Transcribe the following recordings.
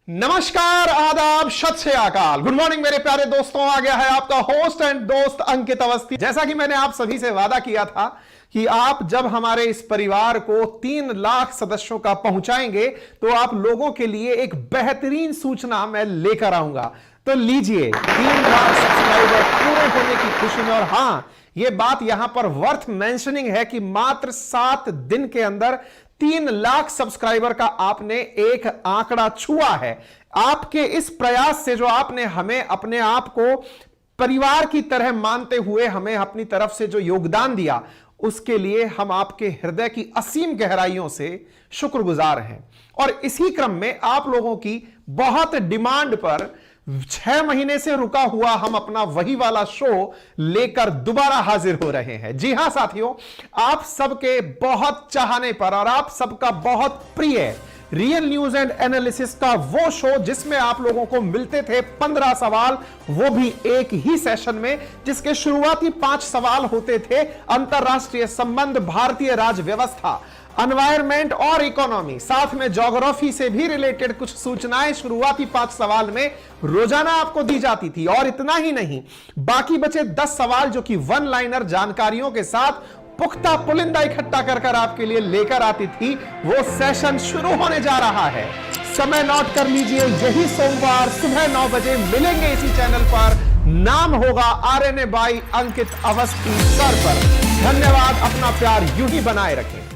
नमस्कार, आदाब, सत श्री अकाल, गुड मॉर्निंग मेरे प्यारे दोस्तों। आ गया है आपका होस्ट एंड दोस्त अंकित अवस्थी। जैसा कि मैंने आप सभी से वादा किया था कि आप जब हमारे इस परिवार को 3 लाख सदस्यों का पहुंचाएंगे तो आप लोगों के लिए एक बेहतरीन सूचना मैं लेकर आऊंगा। तो लीजिए, 3 लाख सब्सक्राइबर पूरे होने की खुशी में। और हां, यह बात यहां पर वर्थ मेंशनिंग है कि मात्र 7 दिन के अंदर 3 लाख सब्सक्राइबर का आपने एक आंकड़ा छुआ है। आपके इस प्रयास से जो आपने हमें अपने आप को परिवार की तरह मानते हुए हमें अपनी तरफ से जो योगदान दिया, उसके लिए हम आपके हृदय की असीम गहराइयों से शुक्रगुजार हैं। और इसी क्रम में आप लोगों की बहुत डिमांड पर 6 महीने से रुका हुआ हम अपना वही वाला शो लेकर दोबारा हाजिर हो रहे हैं। जी हां साथियों, आप सबके बहुत चाहने पर और आप सबका बहुत प्रिय रियल न्यूज एंड एनालिसिस का वो शो जिसमें आप लोगों को मिलते थे 15 सवाल, वो भी एक ही सेशन में, जिसके शुरुआती 5 सवाल होते थे अंतरराष्ट्रीय संबंध, भारतीय राज व्यवस्था, एनवायरमेंट और इकोनॉमी, साथ में ज्योग्राफी से भी रिलेटेड कुछ सूचनाएं शुरुआती 5 सवाल में रोजाना आपको दी जाती थी। और इतना ही नहीं, बाकी बचे 10 सवाल जो कि वन लाइनर जानकारियों के साथ पुख्ता पुलिंदा इकट्ठा कर आपके लिए लेकर आती थी, वो सेशन शुरू होने जा रहा है। समय नोट कर लीजिए, यही सोमवार सुबह 9 बजे मिलेंगे इसी चैनल पर। नाम होगा RNA by Ankit Awasthi sir पर। धन्यवाद, अपना प्यार यूं ही बनाए रखें।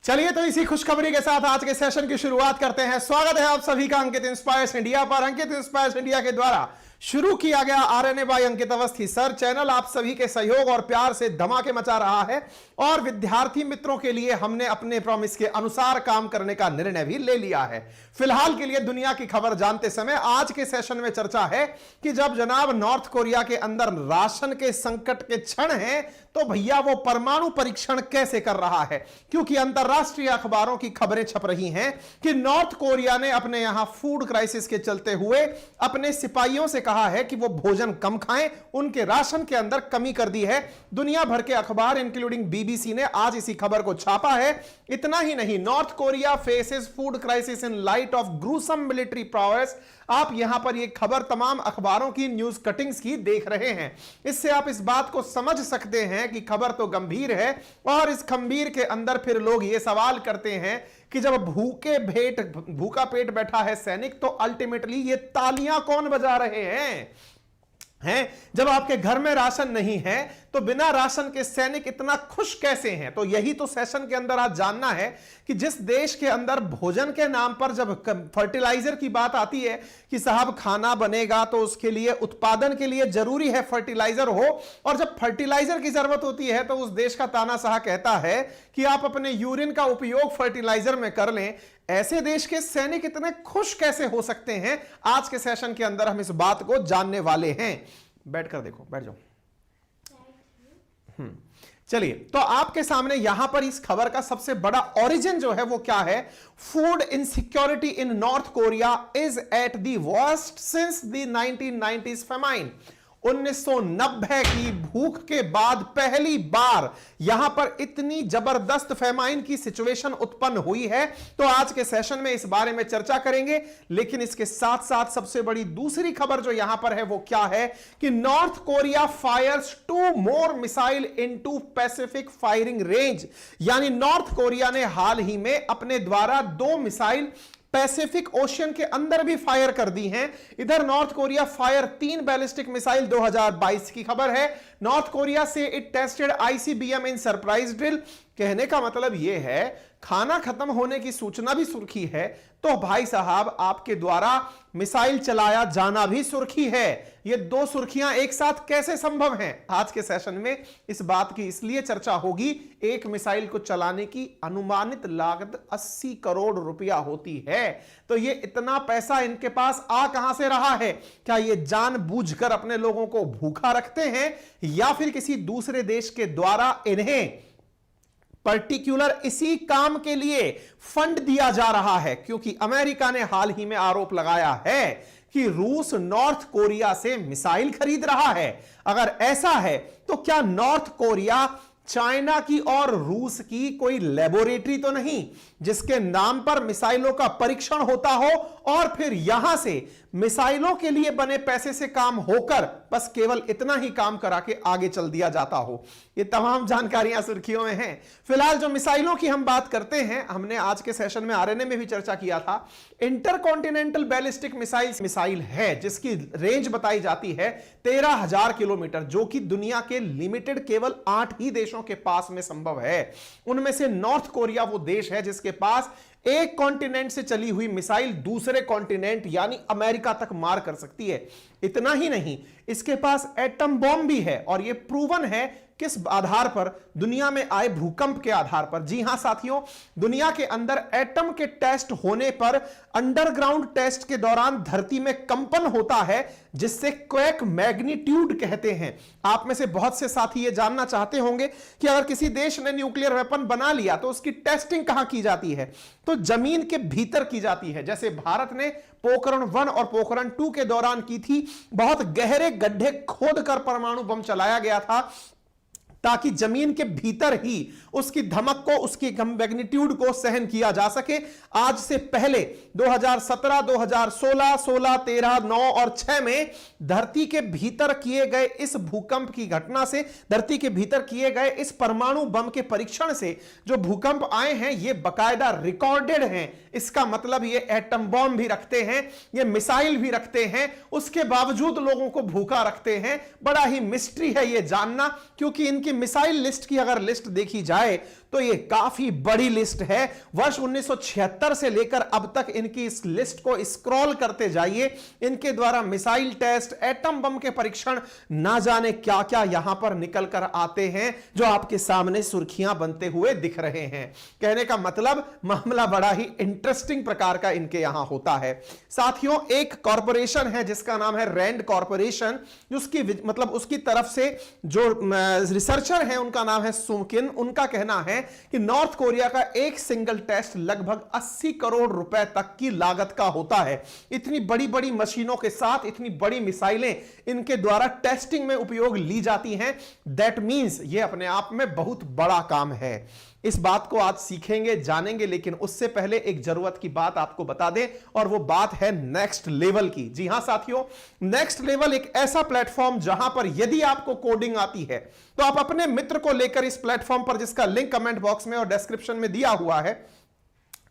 चलिए तो इसी खुशखबरी के साथ आज के सेशन की शुरुआत करते हैं। स्वागत है आप सभी का अंकित इंस्पायर्स इंडिया पर। अंकित इंस्पायर्स इंडिया के द्वारा शुरू किया गया RNA by Ankit Awasthi sir channel आप सभी के सहयोग और प्यार से धमाके मचा रहा है। और विद्यार्थी मित्रों के लिए हमने अपने प्रॉमिस के अनुसार काम करने का निर्णय भी ले लिया है। फिलहाल के लिए दुनिया की खबर जानते समय आज के सेशन में चर्चा है कि जब जनाब नॉर्थ कोरिया के अंदर राशन के संकट के क्षण हैं, तो भैया वो परमाणु परीक्षण कैसे कर रहा है। क्योंकि अंतरराष्ट्रीय अखबारों की खबरें छप रही हैं कि नॉर्थ कोरिया ने अपने यहां फूड क्राइसिस के चलते हुए अपने सिपाहियों से कहा है कि वो भोजन कम खाएं, उनके राशन के अंदर कमी कर दी है। दुनिया भर के अखबार इंक्लूडिंग बीबीसी ने आज इसी खबर को छापा है। इतना ही नहीं, north Korea faces food crisis in light of gruesome military prowess. आप यहां पर ये खबर तमाम अखबारों की न्यूज कटिंग्स की देख रहे हैं। इससे आप इस बात को समझ सकते हैं कि खबर तो गंभीर है। और इस गंभीर के अंदर फिर लोग ये सवाल करते हैं कि जब भूखा पेट बैठा है सैनिक, तो अल्टीमेटली ये तालियां कौन बजा रहे हैं? जब आपके घर में राशन नहीं है तो बिना राशन के सैनिक इतना खुश कैसे हैं? तो यही तो सेशन के अंदर आज जानना है कि जिस देश के अंदर भोजन के नाम पर जब फर्टिलाइजर की बात आती है कि साहब खाना बनेगा तो उसके लिए उत्पादन के लिए जरूरी है फर्टिलाइजर हो, और जब फर्टिलाइजर की जरूरत होती है तो उस देश का तानाशाह कहता है कि आप अपने यूरिन का उपयोग फर्टिलाइजर में कर लें। ऐसे देश के सैनिक इतने खुश कैसे हो सकते हैं? आज के सेशन के अंदर हम इस बात को जानने वाले हैं। बैठकर देखो, बैठ जाओ। चलिए, तो आपके सामने यहां पर इस खबर का सबसे बड़ा ओरिजिन जो है वो क्या है? Food insecurity in North Korea is at the worst since the 1990s famine. 1990 की भूख के बाद पहली बार यहां पर इतनी जबरदस्त फेमाइन की सिचुएशन उत्पन्न हुई है। तो आज के सेशन में इस बारे में चर्चा करेंगे। लेकिन इसके साथ साथ सबसे बड़ी दूसरी खबर जो यहां पर है वो क्या है कि North Korea fires 2 more missile into Pacific firing range. यानी नॉर्थ कोरिया ने हाल ही में अपने द्वारा 2 मिसाइल पैसिफिक ओशियन के अंदर भी फायर कर दी हैं। इधर north Korea fire 3 ballistic missile 2022 की खबर है। नॉर्थ कोरिया से it tested ICBM in surprise drill. कहने का मतलब यह है खाना खत्म होने की सूचना भी सुर्खी है, तो भाई साहब आपके द्वारा मिसाइल चलाया जाना भी सुर्खी है। ये 2 सुर्खियां एक साथ कैसे संभव हैं? आज के सेशन में इस बात की इसलिए चर्चा होगी। एक मिसाइल को चलाने की अनुमानित लागत 80 करोड़ रुपया होती है। तो ये इतना पैसा इनके पास आ कहां से रहा है? क्या ये जानबूझकर अपने लोगों को भूखा रखते हैं, या फिर किसी दूसरे देश के द्वारा इन्हें पर्टिकुलर इसी काम के लिए फंड दिया जा रहा है? क्योंकि अमेरिका ने हाल ही में आरोप लगाया है कि रूस नॉर्थ कोरिया से मिसाइल खरीद रहा है। अगर ऐसा है तो क्या नॉर्थ कोरिया चाइना की और रूस की कोई लेबोरेटरी तो नहीं? जिसके नाम पर मिसाइलों का परीक्षण होता हो और फिर यहां से मिसाइलों के लिए बने पैसे से काम होकर बस केवल इतना ही काम करा के आगे चल दिया जाता हो। ये तमाम जानकारियां सुर्खियों में हैं। फिलहाल जो मिसाइलों की हम बात करते हैं, हमने आज के सेशन में आरएनए में भी चर्चा किया था। इंटरकॉन्टिनेंटल बैलिस्टिक मिसाइल है जिसकी रेंज बताई जाती है 13,000 किलोमीटर, जो कि दुनिया के लिमिटेड केवल 8 ही देशों के पास में संभव है। उनमें से नॉर्थ कोरिया वो देश है जिसके पास एक कॉन्टिनेंट से चली हुई मिसाइल दूसरे कॉन्टिनेंट यानी अमेरिका तक मार कर सकती है। इतना ही नहीं, इसके पास एटम बॉम्ब भी है और यह प्रूवन है किस आधार पर? दुनिया में आए भूकंप के आधार पर। जी हां साथियों, दुनिया के अंदर एटम के टेस्ट होने पर अंडरग्राउंड टेस्ट के दौरान धरती में कंपन होता है जिससे क्वेक मैग्नीट्यूड कहते हैं। आप में से बहुत से साथी ये जानना चाहते होंगे कि अगर किसी देश ने न्यूक्लियर वेपन बना लिया तो उसकी टेस्टिंग कहां की जाती है? तो जमीन के भीतर की जाती है। जैसे भारत ने पोखरण 1 और पोखरण 2 के दौरान की थी, बहुत गहरे गड्ढे खोदकर परमाणु बम चलाया गया था ताकि जमीन के भीतर ही उसकी धमक को, उसकी मैग्नीट्यूड को सहन किया जा सके। आज से पहले 2017, 2016, 16, 13, 9 और 6 में धरती के भीतर किए गए इस भूकंप की घटना से, धरती के भीतर किए गए इस परमाणु बम के परीक्षण से जो भूकंप आए हैं ये बकायदा रिकॉर्डेड हैं। इसका मतलब ये एटम बॉम्ब भी रखते हैं, ये मिसाइल भी रखते हैं, उसके बावजूद लोगों को भूखा रखते हैं। बड़ा ही मिस्ट्री है ये जानना, क्योंकि इनकी मिसाइल लिस्ट की अगर लिस्ट देखी जाए तो ये काफी बड़ी लिस्ट है। वर्ष 1976 से लेकर अब तक इनकी इस लिस्ट को स्क्रॉल करते जाइए। इनके द्वारा मिसाइल टेस्ट, एटम बम के परीक्षण, ना जाने क्या क्या यहां पर निकल कर आते हैं जो आपके सामने सुर्खियां बनते हुए दिख रहे हैं। कहने का मतलब मामला बड़ा ही इंटरेस्टिंग प्रकार का इनके यहां होता है। साथियों, एक कॉरपोरेशन है जिसका नाम है रैंड कॉरपोरेशन, उसकी मतलब उसकी तरफ से जो रिसर्चर है उनका नाम है सुमकिन। उनका कहना है कि नॉर्थ कोरिया का एक सिंगल टेस्ट लगभग 80 करोड़ रुपए तक की लागत का होता है। इतनी बड़ी बड़ी मशीनों के साथ इतनी बड़ी मिसाइलें इनके द्वारा टेस्टिंग में उपयोग ली जाती हैं। दैट मींस ये अपने आप में बहुत बड़ा काम है। इस बात को आज सीखेंगे, जानेंगे, लेकिन उससे पहले एक जरूरत की बात आपको बता दें और वो बात है नेक्स्ट लेवल की। जी हां साथियों, नेक्स्ट लेवल एक ऐसा प्लेटफॉर्म जहां पर यदि आपको कोडिंग आती है तो आप अपने मित्र को लेकर इस प्लेटफॉर्म पर, जिसका लिंक कमेंट बॉक्स में और डिस्क्रिप्शन में दिया हुआ है,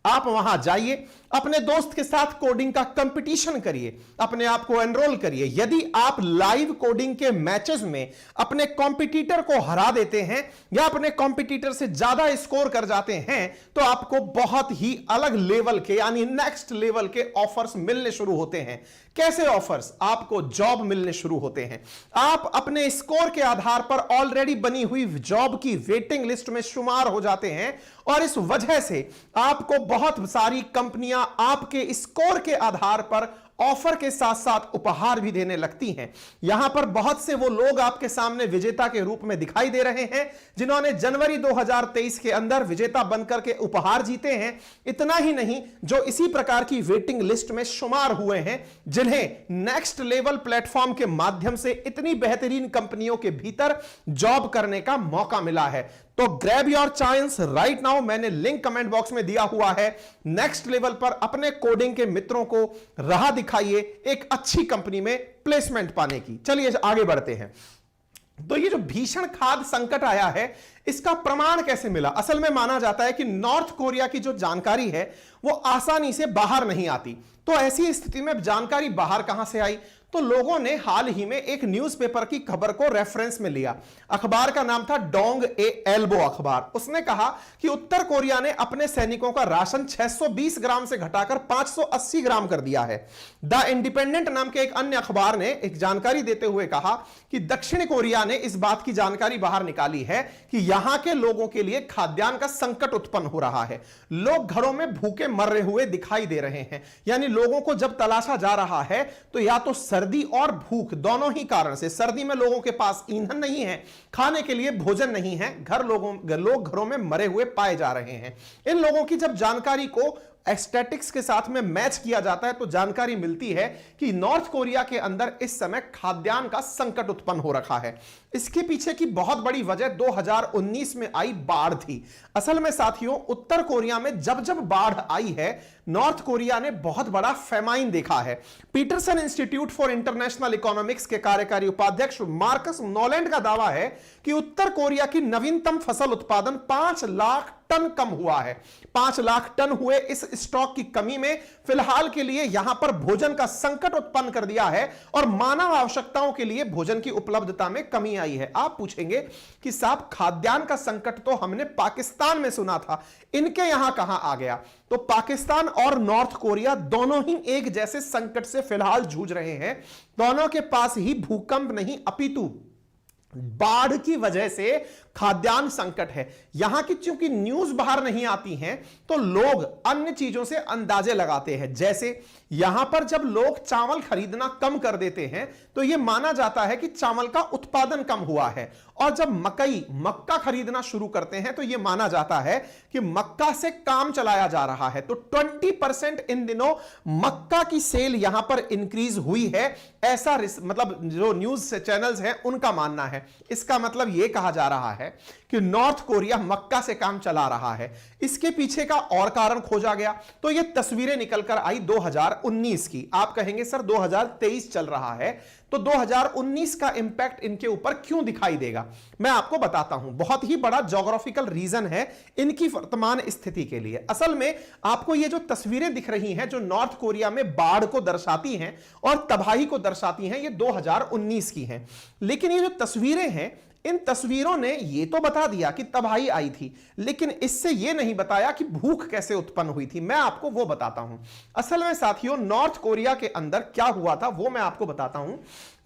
आप वहां जाइए, अपने दोस्त के साथ कोडिंग का कंपटीशन करिए, अपने आप को एनरोल करिए। यदि आप लाइव कोडिंग के मैचेस में अपने कॉम्पिटिटर को हरा देते हैं या अपने कॉम्पिटिटर से ज्यादा स्कोर कर जाते हैं तो आपको बहुत ही अलग लेवल के यानी नेक्स्ट लेवल के ऑफर्स मिलने शुरू होते हैं। कैसे ऑफर्स? आपको जॉब मिलने शुरू होते हैं। आप अपने स्कोर के आधार पर ऑलरेडी बनी हुई जॉब की वेटिंग लिस्ट में शुमार हो जाते हैं और इस वजह से आपको बहुत सारी कंपनियां आपके स्कोर के आधार पर ऑफर के साथ साथ उपहार भी देने लगती हैं। यहां पर बहुत से वो लोग आपके सामने विजेता के रूप में दिखाई दे रहे हैं जिन्होंने जनवरी 2023 के अंदर विजेता बनकर के उपहार जीते हैं। इतना ही नहीं, जो इसी प्रकार की वेटिंग लिस्ट में शुमार हुए हैं, जिन्हें नेक्स्ट लेवल प्लेटफॉर्म के माध्यम से इतनी बेहतरीन कंपनियों के भीतर जॉब करने का मौका मिला है। तो grab your chance right now. मैंने लिंक कमेंट बॉक्स में दिया हुआ है। नेक्स्ट लेवल पर अपने कोडिंग के मित्रों को राह दिखाइए एक अच्छी कंपनी में प्लेसमेंट पाने की। चलिए आगे बढ़ते हैं। तो ये जो भीषण खाद्य संकट आया है, इसका प्रमाण कैसे मिला? असल में माना जाता है कि नॉर्थ कोरिया की जो जानकारी है वो आसानी से बाहर नहीं आती। तो ऐसी स्थिति में जानकारी बाहर कहां से आई? तो लोगों ने हाल ही में एक न्यूज़पेपर की खबर को रेफरेंस में लिया। अखबार का नाम था डोंग ए एल्बो अखबार। उसने कहा कि उत्तर कोरिया ने अपने सैनिकों का राशन 620 ग्राम से घटाकर 580 ग्राम कर दिया है। द इंडिपेंडेंट नाम के एक अन्य अखबार ने एक जानकारी देते हुए कहा कि दक्षिण कोरिया ने इस बात की जानकारी बाहर निकाली है कि यहां के लोगों के लिए खाद्यान्न का संकट उत्पन्न हो रहा है। लोग घरों में भूखे मर रहे हुए दिखाई दे रहे हैं। यानी लोगों को जब तलाशा जा रहा है तो या तो सर्दी और भूख दोनों ही कारण से, सर्दी में लोगों के पास ईंधन नहीं है, खाने के लिए भोजन नहीं है, लोग घरों में मरे हुए पाए जा रहे हैं। इन लोगों की जब जानकारी को स्टैटिक्स के साथ में मैच किया जाता है तो जानकारी मिलती है कि नॉर्थ कोरिया के अंदर इस समय खाद्यान्न का संकट उत्पन्न हो रखा है। इसके पीछे की बहुत बड़ी वजह 2019 में आई बाढ़ थी। असल में साथियों, उत्तर कोरिया में जब जब बाढ़ आई है, नॉर्थ कोरिया ने बहुत बड़ा फेमाइन देखा है। Peterson Institute for International Economics के कार्यकारी उपाध्यक्ष मार्कस नोलैंड का दावा है कि उत्तर कोरिया की नवीनतम फसल उत्पादन 5 लाख टन कम हुआ है। 5 लाख टन हुए इस स्टॉक की कमी में फिलहाल के लिए यहां पर भोजन का संकट उत्पन्न कर दिया है और मानव आवश्यकताओं के लिए भोजन की उपलब्धता में कमी आई है। आप पूछेंगे कि साहब, खाद्यान्न का संकट तो हमने पाकिस्तान में सुना था, इनके यहां कहां आ गया? तो पाकिस्तान और नॉर्थ कोरिया दोनों ही एक जैसे संकट से फिलहाल जूझ रहे हैं। दोनों के पास ही भूकंप नहीं अपितु बाढ़ की वजह से खाद्यान्न संकट है। यहां की चूंकि न्यूज बाहर नहीं आती हैं तो लोग अन्य चीजों से अंदाजे लगाते हैं। जैसे यहां पर जब लोग चावल खरीदना कम कर देते हैं तो यह माना जाता है कि चावल का उत्पादन कम हुआ है, और जब मक्का खरीदना शुरू करते हैं तो यह माना जाता है कि मक्का से काम चलाया जा रहा है। तो 20% इन दिनों मक्का की सेल यहां पर इंक्रीज हुई है, ऐसा मतलब जो न्यूज चैनल्स हैं उनका मानना है। इसका मतलब यह कहा जा रहा है कि नॉर्थ कोरिया मक्का से काम चला रहा है। इसके पीछे का और कारण खोजा गया तो ये तस्वीरें निकलकर आई 2019 की। आप कहेंगे सर 2023 चल रहा है तो 2019 का इंपैक्ट इनके ऊपर क्यों दिखाई देगा? मैं आपको बताता हूं। बहुत ही बड़ा ज्योग्राफिकल रीजन है इनकी वर्तमान स्थिति के लिए। असल में आपको ये जो तस्वीरें दिख रही हैं जो नॉर्थ कोरिया में बाढ़ को दर्शाती हैं और तबाही को दर्शाती हैं, ये 2019 की हैं। लेकिन ये जो तस्वीरें हैं, इन तस्वीरों ने यह तो बता दिया कि तबाही आई थी, लेकिन इससे यह नहीं बताया कि भूख कैसे उत्पन्न हुई थी। मैं आपको वो बताता हूं। असल में साथियों, नॉर्थ कोरिया के अंदर क्या हुआ था वो मैं आपको बताता हूं।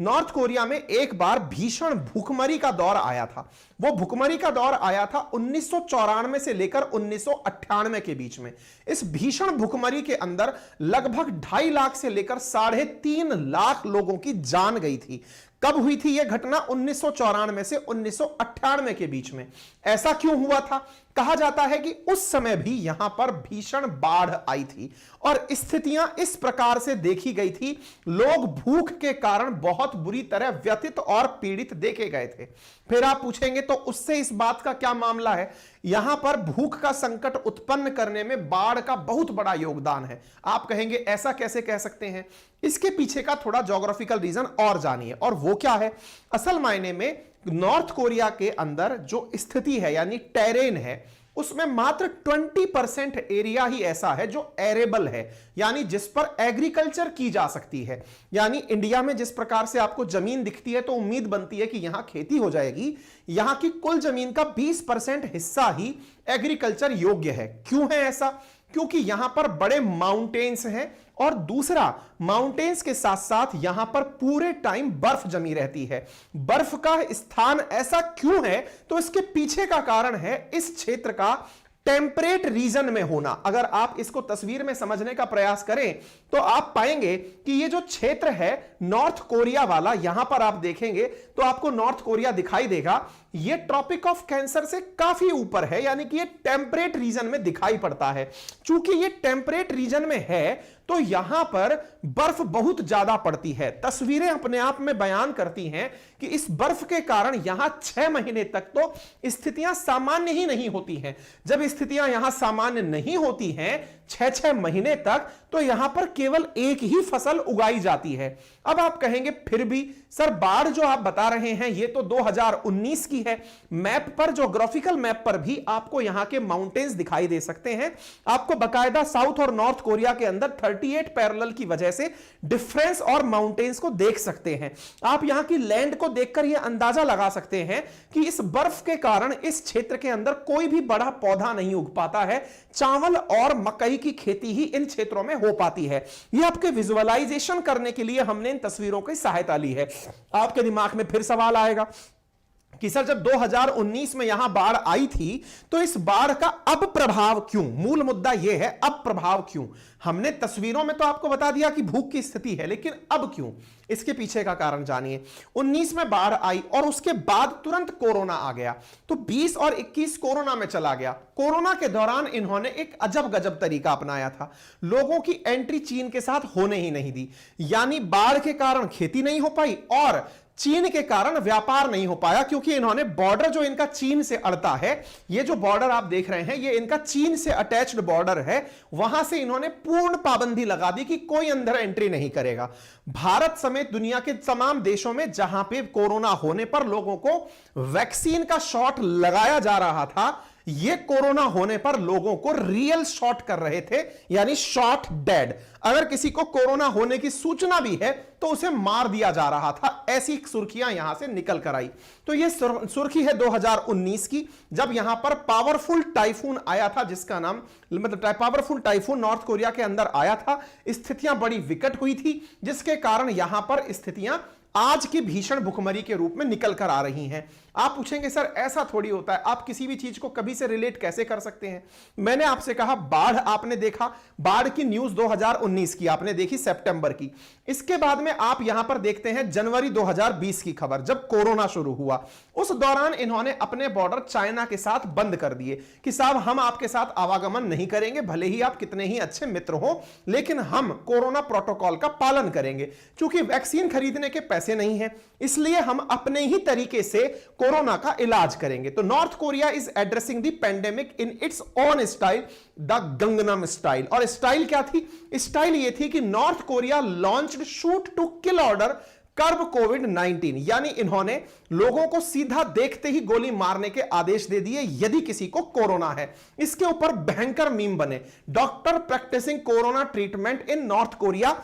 नॉर्थ कोरिया में एक बार भीषण भूखमरी का दौर आया था। वो भूखमरी का दौर आया था 1994 से लेकर 1998 के बीच में। इस भीषण भूखमरी के अंदर लगभग 2.5 लाख से लेकर 3.5 लाख लोगों की जान गई थी। कब हुई थी यह घटना? 1994 से 1998 के बीच में। ऐसा क्यों हुआ था? कहा जाता है कि उस समय भी यहां पर भीषण बाढ़ आई थी और स्थितियां इस प्रकार से देखी गई थी। लोग भूख के कारण बहुत बुरी तरह व्यथित और पीड़ित देखे गए थे। फिर आप पूछेंगे तो उससे इस बात का क्या मामला है? यहां पर भूख का संकट उत्पन्न करने में बाढ़ का बहुत बड़ा योगदान है। आप कहेंगे ऐसा कैसे कह सकते हैं? इसके पीछे का थोड़ा ज्योग्राफिकल रीजन और जानिए, और वो क्या है? असल मायने में नॉर्थ कोरिया के अंदर जो स्थिति है यानी टेरेन है, उसमें मात्र 20% एरिया ही ऐसा है जो एरेबल है, यानी जिस पर एग्रीकल्चर की जा सकती है। यानी इंडिया में जिस प्रकार से आपको जमीन दिखती है तो उम्मीद बनती है कि यहां खेती हो जाएगी, यहां की कुल जमीन का 20% हिस्सा ही एग्रीकल्चर योग्य है। क्यों है ऐसा? क्योंकि यहां पर बड़े माउंटेन्स हैं, और दूसरा माउंटेन्स के साथ साथ यहां पर पूरे टाइम बर्फ जमी रहती है। बर्फ का स्थान ऐसा क्यों है? तो इसके पीछे का कारण है इस क्षेत्र का टेम्परेट रीजन में होना। अगर आप इसको तस्वीर में समझने का प्रयास करें तो आप पाएंगे कि ये जो क्षेत्र है नॉर्थ कोरिया वाला, यहां पर आप देखेंगे तो आपको नॉर्थ कोरिया दिखाई देगा। ये ट्रॉपिक ऑफ कैंसर से काफी ऊपर है, यानी कि ये टेम्परेट रीजन में दिखाई पड़ता है। चूंकि ये टेम्परेट रीजन में है तो यहां पर बर्फ बहुत ज्यादा पड़ती है। तस्वीरें अपने आप में बयान करती हैं कि इस बर्फ के कारण यहां 6 महीने तक तो स्थितियां सामान्य ही नहीं होती हैं। जब स्थितियां यहां सामान्य नहीं होती हैं 6 महीने तक, तो यहां पर केवल एक ही फसल उगाई जाती है। अब आप कहेंगे फिर भी सर बाढ़ जो आप बता रहे हैं ये तो 2019 की है। मैप पर, ज्योग्राफिकल मैप पर भी आपको यहां के माउंटेन्स दिखाई दे सकते हैं। आपको बकायदा साउथ और नॉर्थ कोरिया के अंदर 38 पैरेलल की वजह से डिफरेंस और माउंटेन्स को देख सकते हैं। आप यहां की लैंड को देखकर यह अंदाजा लगा सकते हैं कि इस बर्फ के कारण इस क्षेत्र के अंदर कोई भी बड़ा पौधा नहीं उग पाता है। चावल और मकई की खेती ही इन क्षेत्रों में हो पाती है। यह आपके विजुअलाइजेशन करने के लिए हमने इन तस्वीरों की सहायता ली है। आपके दिमाग में फिर सवाल आएगा कि सर जब 2019 में यहां बाढ़ आई थी तो इस बाढ़ का अब प्रभाव क्यों, मूल मुद्दा यह है अब प्रभाव क्यों। हमने तस्वीरों में तो आपको बता दिया कि भूख की स्थिति है, लेकिन अब क्यों, इसके पीछे का कारण जानिए। 19 में बाढ़ आई और उसके बाद तुरंत कोरोना आ गया, तो 20 और 21 कोरोना में चला गया। कोरोना के दौरान इन्होंने एक अजब गजब तरीका अपनाया था, लोगों की एंट्री चीन के साथ होने ही नहीं दी, यानी बाढ़ के कारण खेती नहीं हो पाई और चीन के कारण व्यापार नहीं हो पाया, क्योंकि इन्होंने बॉर्डर जो इनका चीन से अड़ता है, ये जो बॉर्डर आप देख रहे हैं ये इनका चीन से अटैच्ड बॉर्डर है, वहां से इन्होंने पूर्ण पाबंदी लगा दी कि कोई अंदर एंट्री नहीं करेगा। भारत समेत दुनिया के तमाम देशों में जहां पे कोरोना होने पर लोगों को वैक्सीन का शॉट लगाया जा रहा था, ये कोरोना होने पर लोगों को रियल शॉट कर रहे थे, यानी शॉट डेड। अगर किसी को कोरोना होने की सूचना भी है तो उसे मार दिया जा रहा था, ऐसी सुर्खियां यहां से निकल कर आई। तो ये सुर्खी है 2019 की, जब यहां पर पावरफुल टाइफून आया था, जिसका नाम मतलब पावरफुल टाइफून नॉर्थ कोरिया के अंदर आया था। स्थितियां बड़ी विकट हुई थी, जिसके कारण यहां पर स्थितियां आज की भीषण भुखमरी के रूप में निकल कर आ रही हैं। आप पूछेंगे सर ऐसा थोड़ी होता है, आप किसी भी चीज को कभी से रिलेट कैसे कर सकते हैं। मैंने आपसे कहा बाढ़ आपने देखा, बाढ़ की न्यूज 2019 की आपने देखी, सितंबर की। इसके बाद में आप यहां पर देखते हैं जनवरी 2020 की खबर, जब कोरोना शुरू हुआ। उस दौरान इन्होंने अपने बॉर्डर चाइना के साथ बंद कर दिए कि साहब हम आपके साथ आवागमन नहीं करेंगे, भले ही आप कितने ही अच्छे मित्र हो, लेकिन हम कोरोना प्रोटोकॉल का पालन करेंगे। क्योंकि वैक्सीन खरीदने के पैसे नहीं है, इसलिए हम अपने ही तरीके से कोरोना का इलाज करेंगे। तो North Korea is addressing the pandemic in its own style, the Gangnam style. और स्टाइल क्या थी? स्टाइल ये थी कि North Korea launched shoot to kill order curb कोविड-19, यानी इन्होंने लोगों को सीधा देखते ही गोली मारने के आदेश दे दिए यदि किसी को कोरोना है। इसके ऊपर भयंकर मीम बने, doctor practicing corona treatment in North Korea.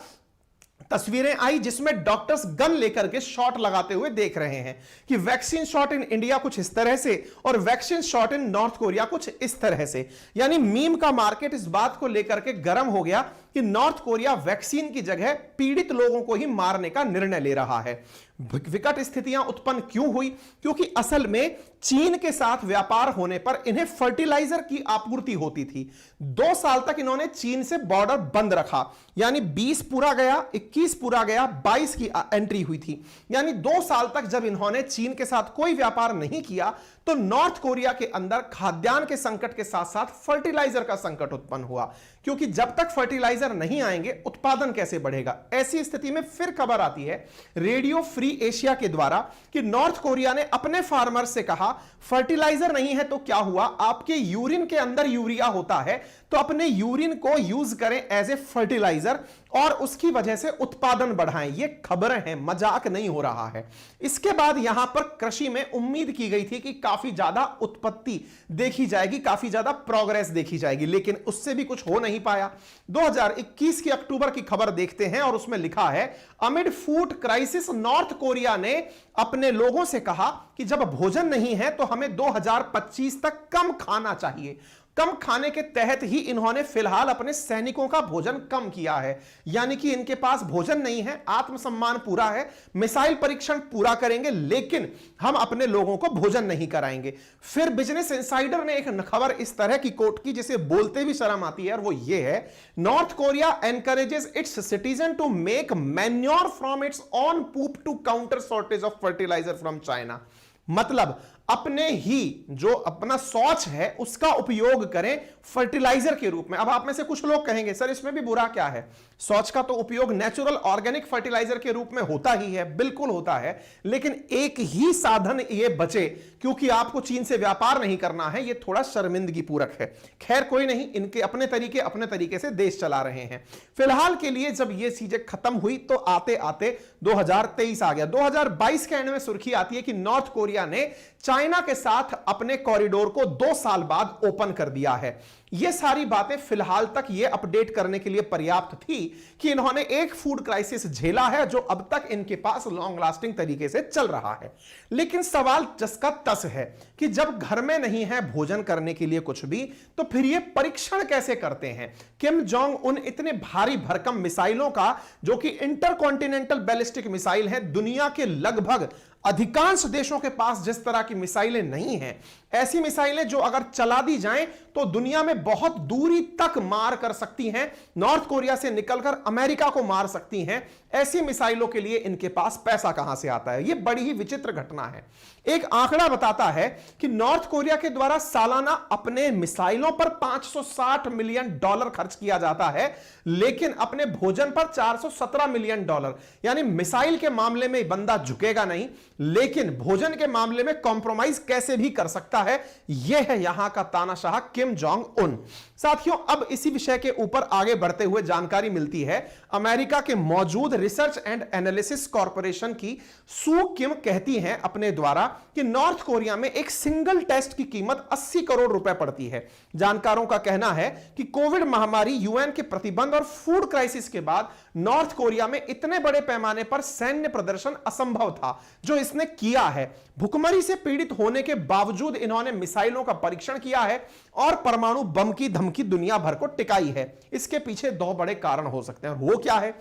तस्वीरें आई जिसमें डॉक्टर्स गन लेकर के शॉट लगाते हुए देख रहे हैं कि वैक्सीन शॉट इन इंडिया कुछ इस तरह से और vaccine shot in North Korea कुछ इस तरह से। यानी मीम का मार्केट इस बात को लेकर के गर्म हो गया कि नॉर्थ कोरिया वैक्सीन की जगह पीड़ित लोगों को ही मारने का निर्णय ले रहा है। विकट स्थितियां उत्पन्न क्यों हुई? क्योंकि असल में चीन के साथ व्यापार होने पर इन्हें फर्टिलाइजर की आपूर्ति होती थी। 2 साल तक इन्होंने चीन से बॉर्डर बंद रखा, यानी 20 पूरा गया, 21 पूरा गया, 22 की एंट्री हुई थी। यानी 2 साल तक जब इन्होंने चीन के साथ कोई व्यापार नहीं किया तो नॉर्थ कोरिया के अंदर खाद्यान्न के संकट के साथ साथ फर्टिलाइजर का संकट उत्पन्न हुआ, क्योंकि जब तक फर्टिलाइजर नहीं आएंगे उत्पादन कैसे बढ़ेगा। ऐसी स्थिति में फिर खबर आती है रेडियो फ्री एशिया के द्वारा कि नॉर्थ कोरिया ने अपने फार्मर से कहा फर्टिलाइजर नहीं है तो क्या हुआ, आपके यूरिन के अंदर यूरिया होता है तो अपने यूरिन को यूज करें एज ए फर्टिलाइजर और उसकी वजह से उत्पादन बढ़ाएं। ये खबरें हैं, मजाक नहीं हो रहा है। इसके बाद यहां पर कृषि में उम्मीद की गई थी कि काफी ज्यादा उत्पत्ति देखी जाएगी, काफी ज्यादा प्रोग्रेस देखी जाएगी, लेकिन उससे भी कुछ हो नहीं पाया। 2021 की अक्टूबर की खबर देखते हैं और उसमें लिखा है amid food crisis north Korea ने अपने लोगों से कहा कि जब भोजन नहीं है तो हमें 2025 तक कम खाना चाहिए। कम खाने के तहत ही इन्होंने फिलहाल अपने सैनिकों का भोजन कम किया है, यानी कि इनके पास भोजन नहीं है, आत्मसम्मान पूरा है, मिसाइल परीक्षण पूरा करेंगे, लेकिन हम अपने लोगों को भोजन नहीं कराएंगे। फिर बिजनेस इनसाइडर ने एक खबर इस तरह की कोट की जिसे बोलते भी शर्म आती है, और वो ये है North Korea encourages its citizen to make manure from its own poop to counter shortage of fertilizer from China. मतलब अपने ही जो अपना शौच है उसका उपयोग करें फर्टिलाइजर के रूप में। अब आप में से कुछ लोग कहेंगे सर इसमें भी बुरा क्या है, शौच का तो उपयोग नेचुरल ऑर्गेनिक फर्टिलाइजर के रूप में होता ही है, बिल्कुल होता है, लेकिन एक ही साधन ये बचे क्योंकि आपको चीन से व्यापार नहीं करना है, ये थोड़ा शर्मिंदगी पूरक है। खैर कोई नहीं, इनके अपने तरीके से देश चला रहे हैं। फिलहाल के लिए जब ये चीजें खत्म हुई तो आते आते 2023 आ गया। 2022 के एंड में सुर्खी आती है कि नॉर्थ कोरिया ने चाइना के साथ अपने कॉरिडोर को 2 साल बाद ओपन कर दिया है। ये सारी बातें फिलहाल तक ये अपडेट करने के लिए पर्याप्त थी कि इन्होंने एक फूड क्राइसिस झेला है जो अब तक इनके पास लॉन्ग लास्टिंग तरीके से चल रहा है। लेकिन सवाल जस का तस है कि जब घर में नहीं है भोजन करने के लिए कुछ भी, तो फिर ये परीक्षण कैसे करते हैं? किम जोंग उन इतने भारी भरकम मिसाइलों का, जो कि इंटरकॉन्टिनेंटल बैलिस्टिक मिसाइल है, दुनिया के लगभग अधिकांश देशों के पास जिस तरह की मिसाइलें नहीं हैं, ऐसी मिसाइलें जो अगर चला दी जाएं तो दुनिया में बहुत दूरी तक मार कर सकती हैं, नॉर्थ कोरिया से निकलकर अमेरिका को मार सकती हैं, ऐसी मिसाइलों के लिए इनके पास पैसा कहां से आता है? यह बड़ी ही विचित्र घटना है। एक आंकड़ा बताता है कि नॉर्थ कोरिया के द्वारा सालाना अपने मिसाइलों पर $560 मिलियन खर्च किया जाता है, लेकिन अपने भोजन पर $417 मिलियन। यानी मिसाइल के मामले में बंदा झुकेगा नहीं, लेकिन भोजन के मामले में कॉम्प्रोमाइज कैसे भी कर सकता है। यह है यहां का तानाशाह किम जोंग उन। साथियों, अब इसी विषय के ऊपर आगे बढ़ते हुए जानकारी मिलती है अमेरिका के मौजूद रिसर्च एंड एनालिसिस कॉर्पोरेशन की सू किम कहती हैं अपने द्वारा कि नॉर्थ कोरिया में एक सिंगल टेस्ट की कीमत 80 करोड़ रुपए पड़ती है। जानकारों का कहना है कि कोविड महामारी, यूएन के प्रतिबंध और फूड क्राइसिस के बाद नॉर्थ कोरिया में इतने बड़े पैमाने पर सैन्य प्रदर्शन असंभव था जो इसने किया है। भुखमरी से पीड़ित होने के बावजूद इन्होंने मिसाइलों का परीक्षण किया है और परमाणु बम की धमकी दुनिया भर को टिकाई है। इसके पीछे दो बड़े कारण हो सकते हैं। वो क्या है?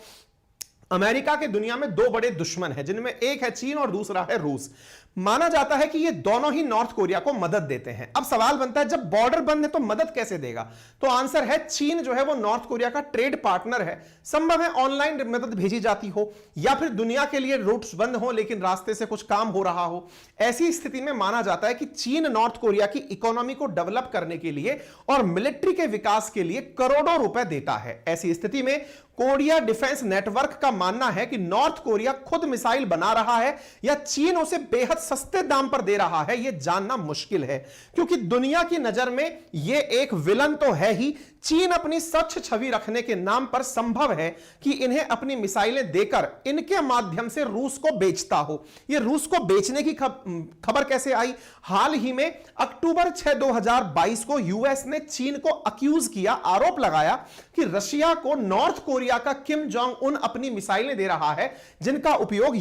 अमेरिका के दुनिया में दो बड़े दुश्मन हैं, जिनमें एक है चीन और दूसरा है रूस। माना जाता है कि ये दोनों ही नॉर्थ कोरिया को मदद देते हैं। अब सवाल बनता है, जब बॉर्डर बंद है तो मदद कैसे देगा? तो आंसर है, चीन जो है वो नॉर्थ कोरिया का ट्रेड पार्टनर है। संभव है ऑनलाइन मदद भेजी जाती हो, या फिर दुनिया के लिए रूट्स बंद हो लेकिन रास्ते से कुछ काम हो रहा हो। ऐसी स्थिति में माना जाता है कि चीन नॉर्थ कोरिया की इकोनॉमी को डेवलप करने के लिए और मिलिट्री के विकास के लिए करोड़ों रुपए देता है। ऐसी स्थिति में कोरिया डिफेंस नेटवर्क का मानना है कि नॉर्थ कोरिया खुद मिसाइल बना रहा है या चीन उसे बेहद सस्ते दाम पर दे रहा है, यह जानना मुश्किल है, क्योंकि दुनिया की नजर में यह एक विलन तो है ही। चीन अपनी स्वच्छ छवि रखने के नाम पर संभव है कि इन्हें अपनी मिसाइलें देकर इनके माध्यम से रूस को बेचता हो। यह रूस को बेचने की खबर कैसे आई? हाल ही में अक्टूबर 6, 2022 को यूएस ने चीन को अक्यूज किया, आरोप लगाया कि रशिया को नॉर्थ कोरिया का किम जोंग उन अपनी मिसाइलें दे रहा है, जिनका उपयोग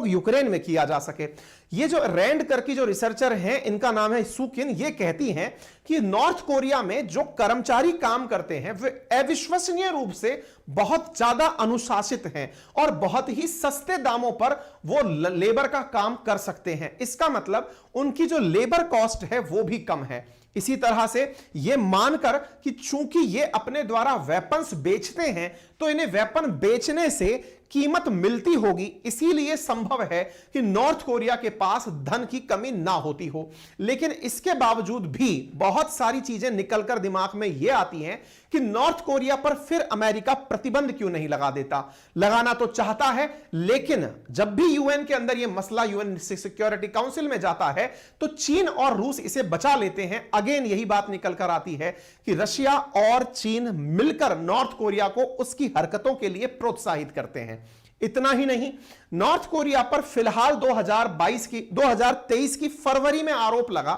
यूक्रेन में किया जा सके। ये जो रैंड करके जो रिसर्चर हैं, इनका नाम है सुकिन, ये कहती हैं कि नॉर्थ कोरिया में जो कर्मचारी काम करते हैं वे अविश्वसनीय रूप से बहुत ज्यादा अनुशासित हैं और बहुत ही सस्ते दामों पर वो लेबर का काम कर सकते हैं। इसका मतलब उनकी जो लेबर कॉस्ट है वो भी कम है। इसी तरह से यह मानकर कि चूंकि ये अपने द्वारा वेपन्स बेचते हैं तो इन्हें वेपन बेचने से कीमत मिलती होगी, इसीलिए संभव है कि नॉर्थ कोरिया के पास धन की कमी ना होती हो। लेकिन इसके बावजूद भी बहुत सारी चीजें निकलकर दिमाग में यह आती हैं कि नॉर्थ कोरिया पर फिर अमेरिका प्रतिबंध क्यों नहीं लगा देता? लगाना तो चाहता है, लेकिन जब भी यूएन के अंदर यह मसला यूएन सिक्योरिटी काउंसिल में जाता है तो चीन और रूस इसे बचा लेते हैं। अगेन यही बात निकलकर आती है कि रशिया और चीन मिलकर नॉर्थ कोरिया को उसकी हरकतों के लिए प्रोत्साहित करते हैं। इतना ही नहीं, नॉर्थ कोरिया पर फिलहाल 2023 की फरवरी में आरोप लगा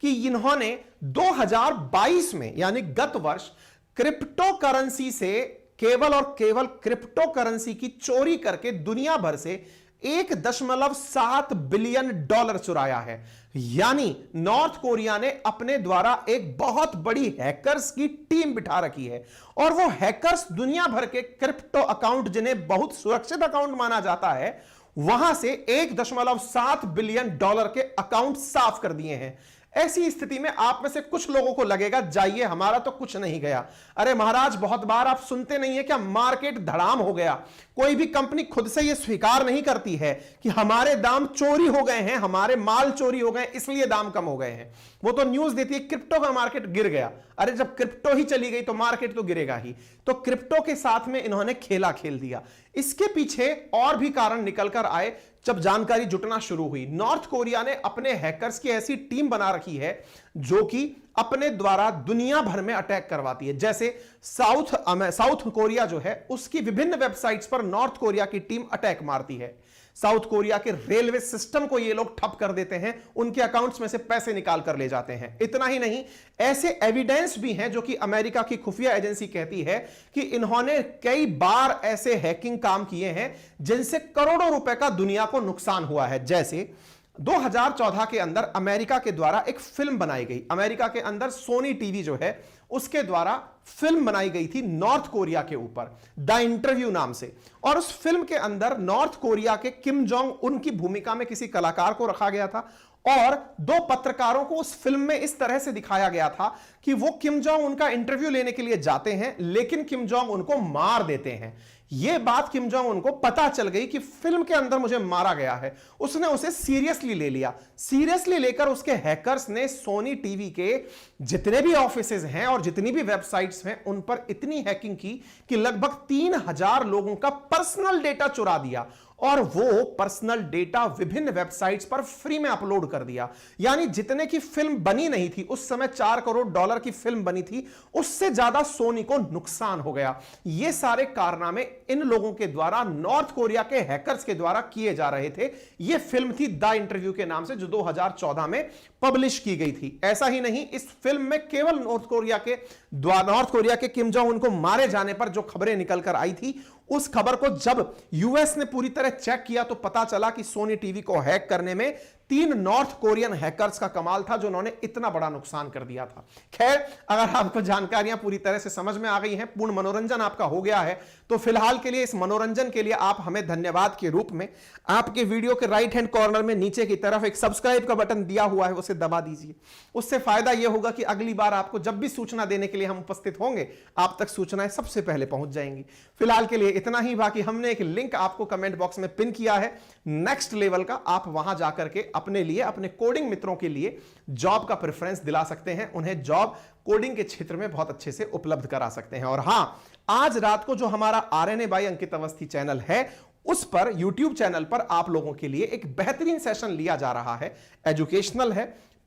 कि इन्होंने 2022 में यानी गत वर्ष क्रिप्टो करेंसी से केवल और केवल क्रिप्टो करेंसी की चोरी करके दुनिया भर से $1.7 बिलियन चुराया है। यानी नॉर्थ कोरिया ने अपने द्वारा एक बहुत बड़ी हैकर्स की टीम बिठा रखी है और वो हैकर्स दुनिया भर के क्रिप्टो अकाउंट, जिन्हें बहुत सुरक्षित अकाउंट माना जाता है, वहां से $1.7 बिलियन के अकाउंट साफ कर दिए हैं। ऐसी स्थिति में आप में से कुछ लोगों को लगेगा, जाइए हमारा तो कुछ नहीं गया। अरे महाराज, बहुत बार आप सुनते नहीं है क्या, मार्केट धड़ाम हो गया। कोई भी कंपनी खुद से यह स्वीकार नहीं करती है कि हमारे दाम चोरी हो गए हैं, हमारे माल चोरी हो गए इसलिए दाम कम हो गए हैं। वो तो न्यूज देती है क्रिप्टो का मार्केट गिर गया। अरे जब क्रिप्टो ही चली गई तो मार्केट तो गिरेगा ही। तो क्रिप्टो के साथ में इन्होंने खेला खेल दिया। इसके पीछे और भी कारण निकल कर आए जब जानकारी जुटना शुरू हुई। नॉर्थ कोरिया ने अपने हैकर्स की ऐसी टीम बना रखी है जो कि अपने द्वारा दुनिया भर में अटैक करवाती है। जैसे साउथ कोरिया जो है उसकी विभिन्न वेबसाइट्स पर नॉर्थ कोरिया की टीम अटैक मारती है। साउथ कोरिया के रेलवे सिस्टम को ये लोग ठप कर देते हैं, उनके अकाउंट्स में से पैसे निकाल कर ले जाते हैं। इतना ही नहीं, ऐसे एविडेंस भी हैं जो कि अमेरिका की खुफिया एजेंसी कहती है कि इन्होंने कई बार ऐसे हैकिंग काम किए हैं जिनसे करोड़ों रुपए का दुनिया को नुकसान हुआ है। जैसे 2014 के अंदर अमेरिका के द्वारा एक फिल्म बनाई गई, अमेरिका के अंदर सोनी टीवी जो है उसके द्वारा फिल्म बनाई गई थी नॉर्थ कोरिया के ऊपर, द इंटरव्यू नाम से। और उस फिल्म के अंदर नॉर्थ कोरिया के किम जोंग उन की भूमिका में किसी कलाकार को रखा गया था और 2 पत्रकारों को उस फिल्म में इस तरह से दिखाया गया था कि वो किम जोंग उनका इंटरव्यू लेने के लिए जाते हैं, लेकिन किम जोंग उनको मार देते हैं। यह बात किम जोंग उनको पता चल गई कि फिल्म के अंदर मुझे मारा गया है। उसने उसे सीरियसली ले लिया। सीरियसली लेकर उसके हैकर्स ने सोनी टीवी के जितने भी ऑफिसेज हैं और जितनी भी वेबसाइट्स हैं उन पर इतनी हैकिंग की कि लगभग 3000 लोगों का पर्सनल डेटा चुरा दिया और वो पर्सनल डेटा विभिन्न वेबसाइट्स पर फ्री में अपलोड कर दिया। यानी जितने की फिल्म बनी नहीं थी, उस समय $4 करोड़ की फिल्म बनी थी, उससे ज्यादा सोनी को नुकसान हो गया। ये सारे कारनामे इन लोगों के द्वारा, नॉर्थ कोरिया के हैकर्स के द्वारा किए जा रहे थे। यह फिल्म थी द इंटरव्यू के नाम से, जो 2014 में पब्लिश की गई थी। ऐसा ही नहीं, इस फिल्म में केवल नॉर्थ कोरिया के किम जोंग उन को मारे जाने पर जो खबरें निकलकर आई थी, उस खबर को जब यूएस ने पूरी तरह चेक किया तो पता चला कि सोनी टीवी को हैक करने में 3 नॉर्थ कोरियन हैकर्स का कमाल था, जो उन्होंने इतना बड़ा नुकसान कर दिया था। खैर, अगर आपको जानकारियां पूरी तरह से समझ में आ गई हैं, पूर्ण मनोरंजन आपका हो गया है, तो फिलहाल के लिए इस मनोरंजन के लिए आप हमें धन्यवाद के रूप में आपके वीडियो के राइट हैंड कॉर्नर में नीचे की तरफ एक सब्सक्राइब का बटन दिया हुआ है, उसे दबा दीजिए। उससे फायदा यह होगा कि अगली बार आपको जब भी सूचना देने के लिए हम उपस्थित होंगे, आप तक सूचनाएं सबसे पहले पहुंच जाएंगी। फिलहाल के लिए इतना ही। बाकी हमने एक लिंक आपको कमेंट बॉक्स में पिन किया है नेक्स्ट लेवल का, आप वहां जाकर के अपने लिए, अपने कोडिंग मित्रों के लिए जॉब का प्रेफरेंस दिला सकते हैं, उन्हें जॉब कोडिंग के क्षेत्र में बहुत अच्छे से उपलब्ध करा सकते हैं। और हां, आज रात को जो हमारा आरएनए बाय अंकित अवस्थी चैनल है, उस पर YouTube चैनल पर आप लोगों के लिए एक बेहतरीन सेशन लिया जा रहा है, एजुकेशनल है।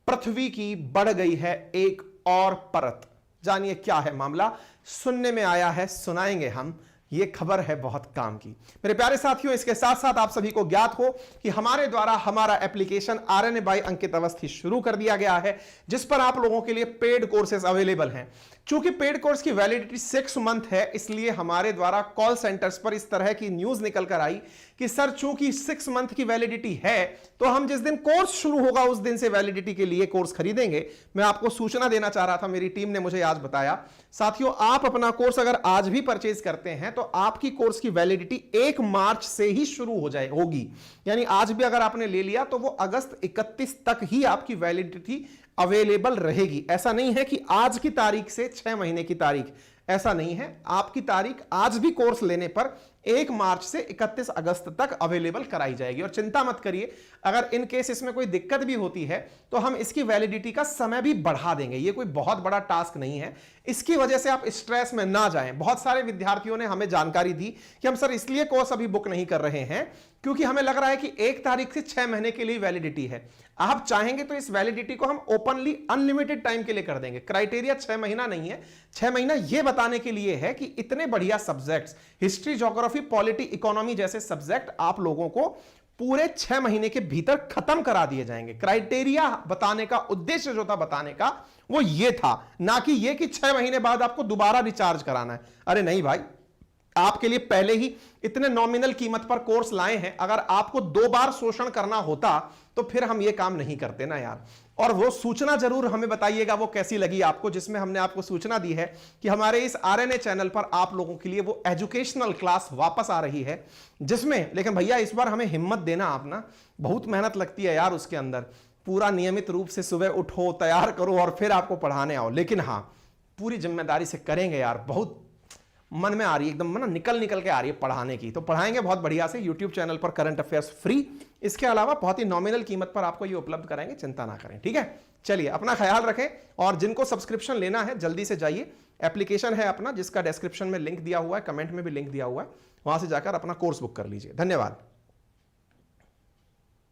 पृथ्वी की बढ़ गई है एक और परत। जानिए क्या है मामला, सुनने में आया है, सुनाएंगे हम। ये खबर है बहुत काम की। मेरे प्यारे साथियों, इसके साथ साथ आप सभी को ज्ञात हो कि हमारे द्वारा हमारा एप्लीकेशन आरएनए बाय अंकित अवस्थी शुरू कर दिया गया है, जिस पर आप लोगों के लिए पेड कोर्सेज अवेलेबल हैं। चूंकि पेड कोर्स की वैलिडिटी 6 मंथ है, इसलिए हमारे द्वारा कॉल सेंटर्स पर इस तरह की न्यूज निकल कर आई कि सर, चूंकि 6 मंथ की वैलिडिटी है, तो हम जिस दिन कोर्स शुरू होगा उस दिन से वैलिडिटी के लिए कोर्स खरीदेंगे। मैं आपको सूचना देना चाह रहा था, मेरी टीम ने मुझे आज बताया। साथियों, आप अपना कोर्स अगर आज भी परचेज करते हैं तो आपकी कोर्स की वैलिडिटी 1 मार्च से ही शुरू होगी। यानी आज भी अगर आपने ले लिया तो वो अगस्त 31 तक ही आपकी वैलिडिटी अवेलेबल रहेगी। ऐसा नहीं है कि आज की तारीख से 6 महीने की तारीख, ऐसा नहीं है। आपकी तारीख आज भी कोर्स लेने पर 1 मार्च से 31 अगस्त तक अवेलेबल कराई जाएगी। और चिंता मत करिए, अगर इन केस इसमें कोई दिक्कत भी होती है तो हम इसकी वैलिडिटी का समय भी बढ़ा देंगे। ये कोई बहुत बड़ा टास्क नहीं है, इसकी वजह से आप स्ट्रेस में ना जाएं। बहुत सारे विद्यार्थियों ने हमें जानकारी दी कि हम सर इसलिए कोर्स अभी बुक नहीं कर रहे हैं क्योंकि हमें लग रहा है कि 1 तारीख से 6 महीने के लिए वैलिडिटी है। आप चाहेंगे तो इस वैलिडिटी को हम ओपनली अनलिमिटेड टाइम के लिए कर देंगे। क्राइटेरिया 6 महीना नहीं है। 6 महीना यह बताने के लिए है कि इतने बढ़िया subjects, history, geography, polity, economy जैसे सब्जेक्ट आप लोगों को पूरे 6 महीने के भीतर खत्म करा दिए जाएंगे। क्राइटेरिया बताने का उद्देश्य जो था बताने का, वो ये था, ना कि ये कि 6 महीने बाद आपको दोबारा रिचार्ज कराना है। अरे नहीं भाई, आपके लिए पहले ही इतने नॉमिनल कीमत पर कोर्स लाए हैं। अगर आपको 2 बार शोषण करना होता तो फिर हम ये काम नहीं करते ना यार। और वो सूचना जरूर हमें बताइएगा वो कैसी लगी आपको, जिसमें हमने आपको सूचना दी है कि हमारे इस आरएनए चैनल पर आप लोगों के लिए वो एजुकेशनल क्लास वापस आ रही है, जिसमें, लेकिन भैया इस बार हमें हिम्मत देना आप ना, बहुत मेहनत लगती है यार उसके अंदर। पूरा नियमित रूप से सुबह उठो, तैयार करो और फिर आपको पढ़ाने आओ। लेकिन हाँ, पूरी जिम्मेदारी से करेंगे यार। बहुत मन में आ रही है, एकदम ना निकल के आ रही है पढ़ाने की। तो पढ़ाएंगे बहुत बढ़िया से YouTube चैनल पर, करंट अफेयर्स फ्री। इसके अलावा बहुत ही नॉमिनल कीमत पर आपको ये उपलब्ध कराएंगे, चिंता ना करें। ठीक है, चलिए अपना ख्याल रखें। और जिनको सब्सक्रिप्शन लेना है जल्दी से जाइए, एप्लीकेशन है अपना जिसका डिस्क्रिप्शन में लिंक दिया हुआ है, कमेंट में भी लिंक दिया हुआ है, वहां से जाकर अपना कोर्स बुक कर लीजिए। धन्यवाद।